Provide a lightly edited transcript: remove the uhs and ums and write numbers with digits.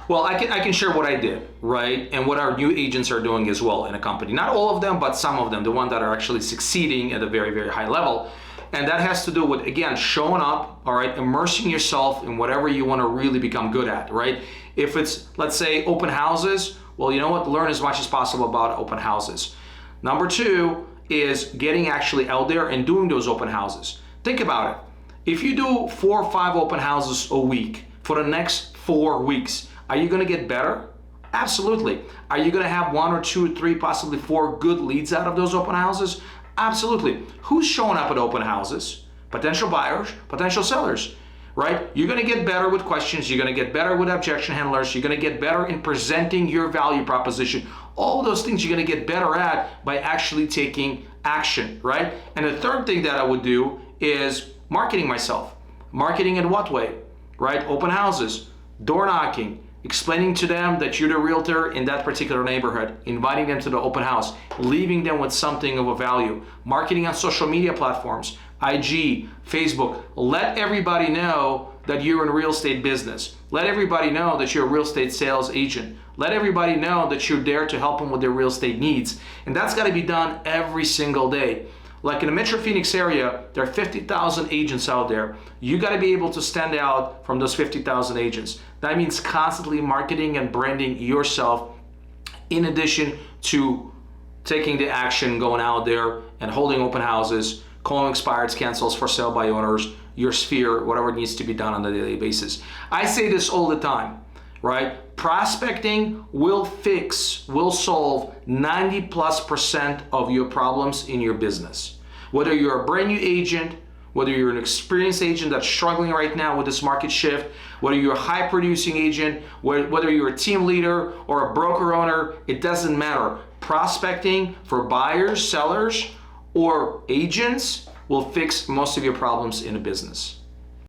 Well, I can share what I did, right? And what our new agents are doing as well in a company. Not all of them, but some of them, the ones that are actually succeeding at a very, very high level. And that has to do with, again, showing up, all right, immersing yourself in whatever you want to really become good at, right? If it's, let's say, open houses, well, you know what? Learn as much as possible about open houses. Number two is getting actually out there and doing those open houses. Think about it. If you do 4 or 5 open houses a week for the next 4 weeks, are you going to get better? Absolutely. Are you going to have 1 or 2 or 3, possibly 4 good leads out of those open houses? Absolutely. Who's showing up at open houses? Potential buyers, potential sellers, right? You're going to get better with questions. You're going to get better with objection handlers. You're going to get better in presenting your value proposition. All those things you're going to get better at by actually taking action, right? And the third thing that I would do is marketing myself. Marketing in what way, right? Open houses, door knocking, explaining to them that you're the realtor in that particular neighborhood, inviting them to the open house, leaving them with something of a value, marketing on social media platforms, IG, Facebook. Let everybody know that you're in real estate business. Let everybody know that you're a real estate sales agent. Let everybody know that you're there to help them with their real estate needs. And that's got to be done every single day. Like in the Metro Phoenix area, there are 50,000 agents out there. You got to be able to stand out from those 50,000 agents. That means constantly marketing and branding yourself, in addition to taking the action, going out there and holding open houses, calling expireds, cancels, for sale by owners, your sphere, whatever needs to be done on a daily basis. I say this all the time, right? Prospecting will solve 90+% of your problems in your business. Whether you're a brand new agent, whether you're an experienced agent that's struggling right now with this market shift, whether you're a high producing agent, whether you're a team leader or a broker owner, it doesn't matter. Prospecting for buyers, sellers, or agents will fix most of your problems in a business.